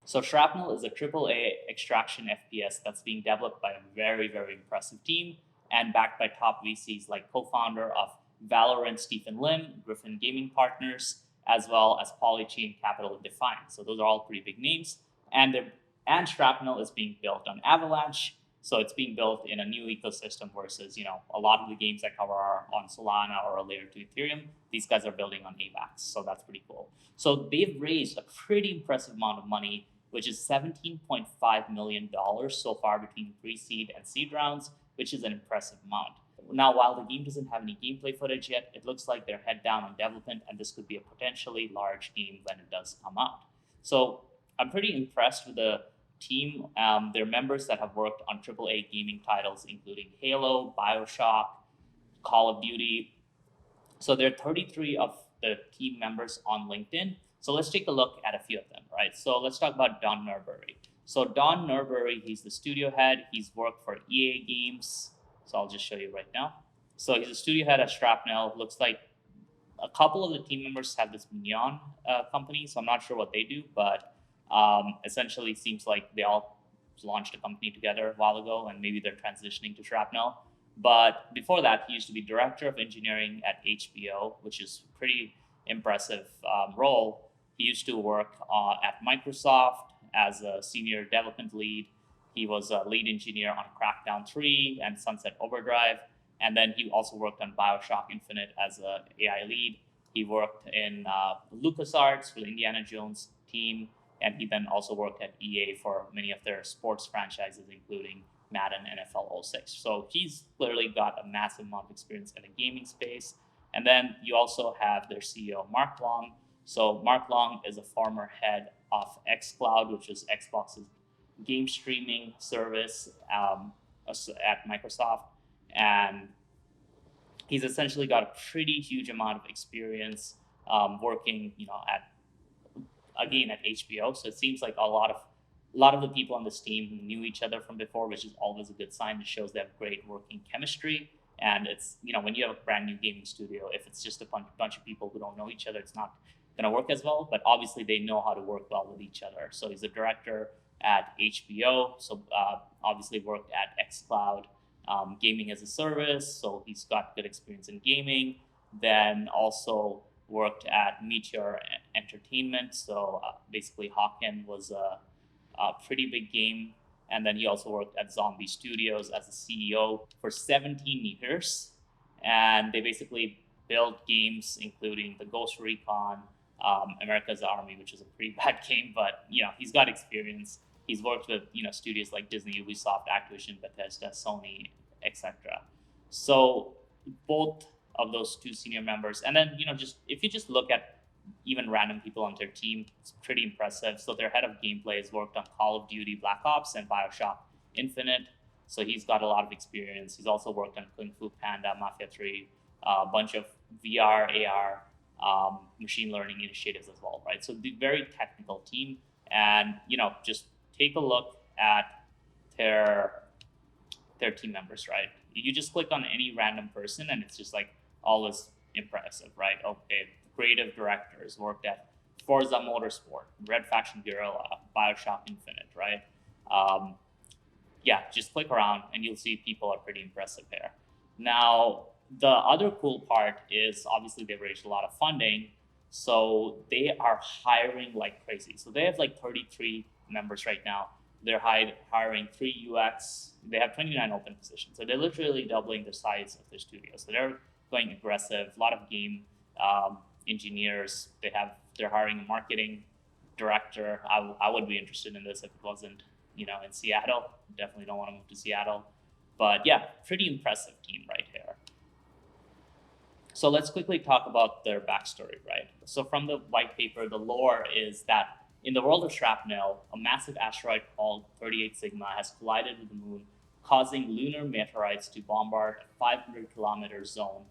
So Shrapnel is a AAA Extraction FPS that's being developed by a very, very impressive team and backed by top VCs like co-founder of Valorant, Stephen Lim, Griffin Gaming Partners, as well as Polychain Capital and Defiance. So those are all pretty big names. And Shrapnel is being built on Avalanche. So it's being built in a new ecosystem versus, a lot of the games I cover are on Solana or a layer 2 Ethereum. These guys are building on AVAX. So that's pretty cool. So they've raised a pretty impressive amount of money, which is $17.5 million so far between pre-seed and seed rounds, which is an impressive amount. Now, while the game doesn't have any gameplay footage yet, it looks like they're head down on development, and this could be a potentially large game when it does come out. So I'm pretty impressed with the team. They're members that have worked on AAA gaming titles, including Halo, Bioshock, Call of Duty. So there are 33 of the team members on LinkedIn. So let's take a look at a few of them, right? So let's talk about Don Nurbury. So Don Nurbury, he's the studio head. He's worked for EA Games. So I'll just show you right now. So he's a studio head at Shrapnel. Looks like a couple of the team members have this Neon company. So I'm not sure what they do, but essentially seems like they all launched a company together a while ago, and maybe they're transitioning to Shrapnel. But before that, he used to be director of engineering at HBO, which is a pretty impressive role. He used to work at Microsoft as a senior development lead. He was a lead engineer on Crackdown 3 and Sunset Overdrive. And then he also worked on Bioshock Infinite as an AI lead. He worked in LucasArts for the Indiana Jones team. And he then also worked at EA for many of their sports franchises, including Madden NFL 06. So he's clearly got a massive amount of experience in the gaming space. And then you also have their CEO, Mark Long. So Mark Long is a former head of Xcloud, which is Xbox's game streaming service at Microsoft. And he's essentially got a pretty huge amount of experience working, at HBO. So it seems like a lot of the people on this team knew each other from before, which is always a good sign. It shows they have great working chemistry. And it's, when you have a brand new gaming studio, if it's just a bunch of people who don't know each other, it's not going to work as well. But obviously, they know how to work well with each other. So he's a director at HBO. So obviously worked at Xcloud, gaming as a service. So he's got good experience in gaming. Then also worked at Meteor Entertainment. So basically, Hawken was a pretty big game. And then he also worked at Zombie Studios as a CEO for 17 years. And they basically built games, including the Ghost Recon, America's Army, which is a pretty bad game, but he's got experience. He's worked with studios like Disney, Ubisoft, Activision, Bethesda, Sony, etc. So both of those two senior members, and then just if you just look at even random people on their team, it's pretty impressive. So their head of gameplay has worked on Call of Duty Black Ops and Bioshock Infinite. So he's got a lot of experience. He's also worked on Kung Fu Panda, Mafia 3, a bunch of VR, AR, machine learning initiatives as well, right? So the very technical team. And, just take a look at their team members, right? You just click on any random person and it's just like always impressive, right? Okay, creative directors worked at Forza Motorsport, Red Faction Guerrilla, Bioshock Infinite, right? Just click around and you'll see people are pretty impressive here. Now, the other cool part is obviously they've raised a lot of funding, so they are hiring like crazy. So they have like 33 members right now. They're hiring 3 UX. They have 29 open positions. So they're literally doubling the size of their studio. So they're going aggressive. A lot of game engineers. They're hiring a marketing director. I would be interested in this if it wasn't in Seattle. Definitely don't want to move to Seattle. But yeah, pretty impressive team right here. So let's quickly talk about their backstory, right? So from the white paper, the lore is that in the world of Shrapnel, a massive asteroid called 38 Sigma has collided with the moon, causing lunar meteorites to bombard a 500-kilometer zone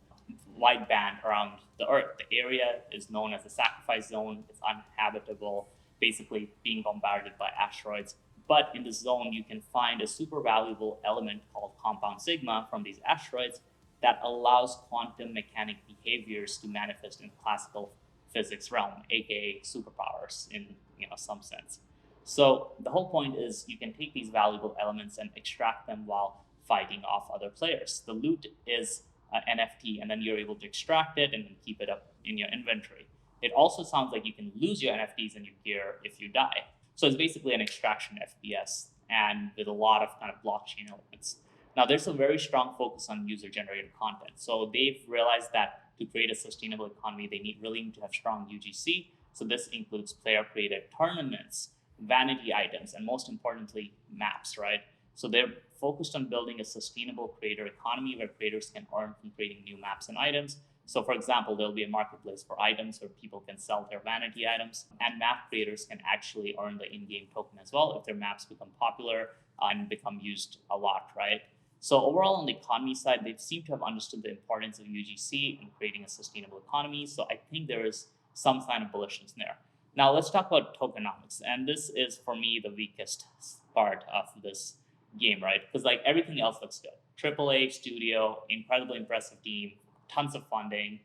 wide band around the Earth. The area is known as the sacrifice zone. It's uninhabitable, basically being bombarded by asteroids. But in the zone, you can find a super valuable element called compound sigma from these asteroids that allows quantum mechanic behaviors to manifest in classical physics realm, aka superpowers in some sense. So the whole point is you can take these valuable elements and extract them while fighting off other players. The loot is an NFT, and then you're able to extract it and then keep it up in your inventory. It also sounds like you can lose your NFTs and your gear if you die. So it's basically an extraction FPS and with a lot of kind of blockchain elements. Now, there's a very strong focus on user-generated content. So they've realized that to create a sustainable economy, they really need to have strong UGC. So this includes player-created tournaments, vanity items, and most importantly, maps, right? So they're focused on building a sustainable creator economy where creators can earn from creating new maps and items. So for example, there'll be a marketplace for items where people can sell their vanity items, and map creators can actually earn the in-game token as well if their maps become popular and become used a lot, right? So overall, on the economy side, they seem to have understood the importance of UGC in creating a sustainable economy. So I think there is some sign of bullishness there. Now let's talk about tokenomics, and this is for me the weakest part of this game, right? Because like everything else looks good. AAA studio, incredibly impressive team, tons of funding.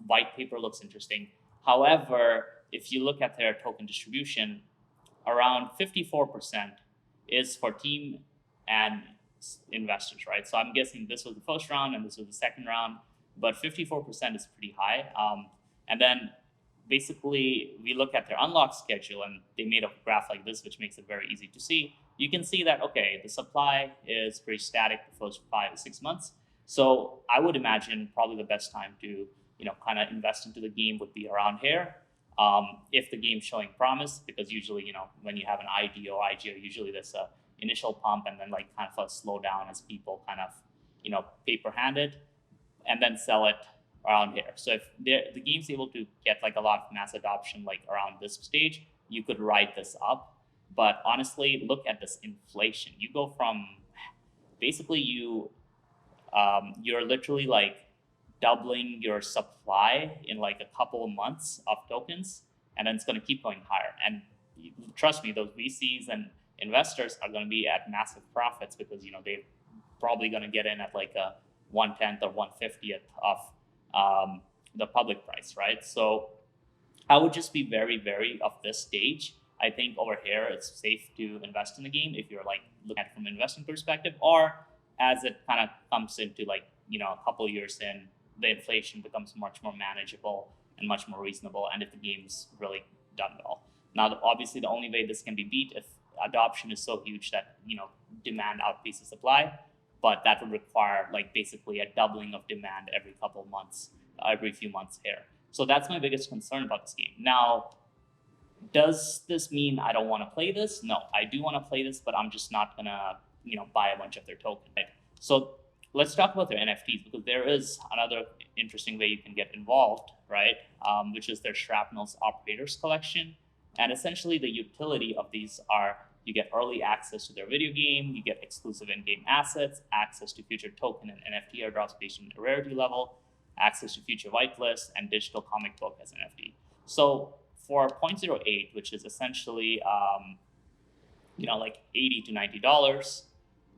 White paper looks interesting. However, if you look at their token distribution, around 54% is for team and investors, right? So I'm guessing this was the first round and this was the second round, but 54% is pretty high. And then basically we look at their unlock schedule, and they made a graph like this, which makes it very easy to see. You can see that, okay, the supply is pretty static the first 5 to 6 months. So I would imagine probably the best time to, kind of invest into the game would be around here. If the game's showing promise, because usually, when you have an ID or IGO, usually there's a initial pump and then like kind of a slowdown as people kind of, paper hand it and then sell it around here. So if the game's able to get like a lot of mass adoption, like around this stage, you could write this up. But honestly, look at this inflation. You go from basically you're literally like doubling your supply in like a couple of months of tokens, and then it's going to keep going higher. And trust me, those VCs and investors are going to be at massive profits because they're probably going to get in at like a 1/10 or 1/50th of the public price, right? So I would just be very wary of this stage. I think over here it's safe to invest in the game if you're like looking at it from an investing perspective, or as it kind of comes into like a couple of years in, the inflation becomes much more manageable and much more reasonable, and if the game's really done well. Now, obviously, the only way this can be beat if adoption is so huge that demand outpaces supply, but that would require like basically a doubling of demand every couple of months, every few months here. So that's my biggest concern about this game. Now, does this mean I don't want to play this? No, I do want to play this, but I'm just not gonna buy a bunch of their tokens. Right? So let's talk about their NFTs, because there is another interesting way you can get involved, right? Which is their Shrapnel's Operators Collection. And essentially the utility of these are you get early access to their video game, you get exclusive in-game assets, access to future token and NFT airdrops based on the rarity level, access to future whitelists, and digital comic book as NFT. So for 0.08, which is essentially like $80 to $90,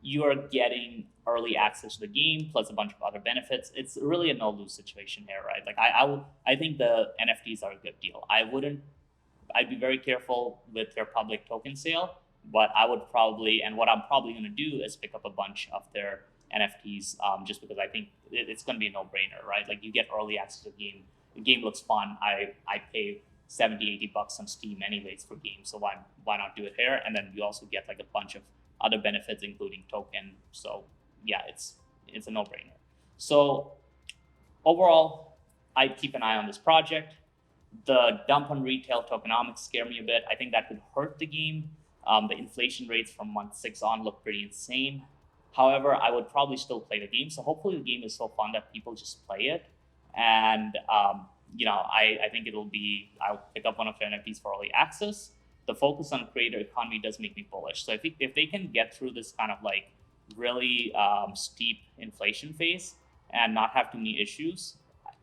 you are getting early access to the game plus a bunch of other benefits. It's really a no-lose situation here, right? Like I think the NFTs are a good deal. I'd be very careful with their public token sale, but I would probably, and what I'm probably going to do is pick up a bunch of their NFTs just because I think it's going to be a no-brainer, right? Like you get early access to the game. The game looks fun. I pay $70-$80 on Steam anyways for games, so why not do it here? And then you also get like a bunch of other benefits, including token. So yeah, it's a no-brainer. So overall, I'd keep an eye on this project. The dump on retail tokenomics scare me a bit. I think that could hurt the game. The inflation rates from month 6 on look pretty insane. However, I would probably still play the game. So hopefully the game is so fun that people just play it. And, I think I'll pick up one of their NFTs for early access. The focus on creator economy does make me bullish. So if they can get through this kind of like really steep inflation phase and not have too many issues,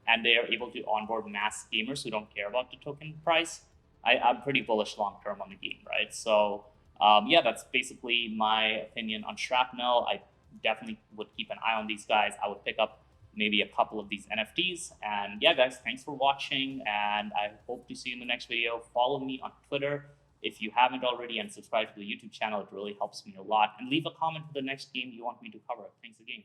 and they are able to onboard mass gamers who don't care about the token price, I'm pretty bullish long term on the game, right? So that's basically my opinion on Shrapnel. I definitely would keep an eye on these guys. I would pick up maybe a couple of these NFTs. And yeah, guys, thanks for watching, and I hope to see you in the next video. Follow me on Twitter if you haven't already, and subscribe to the YouTube channel. It really helps me a lot. And leave a comment for the next game you want me to cover. Thanks again.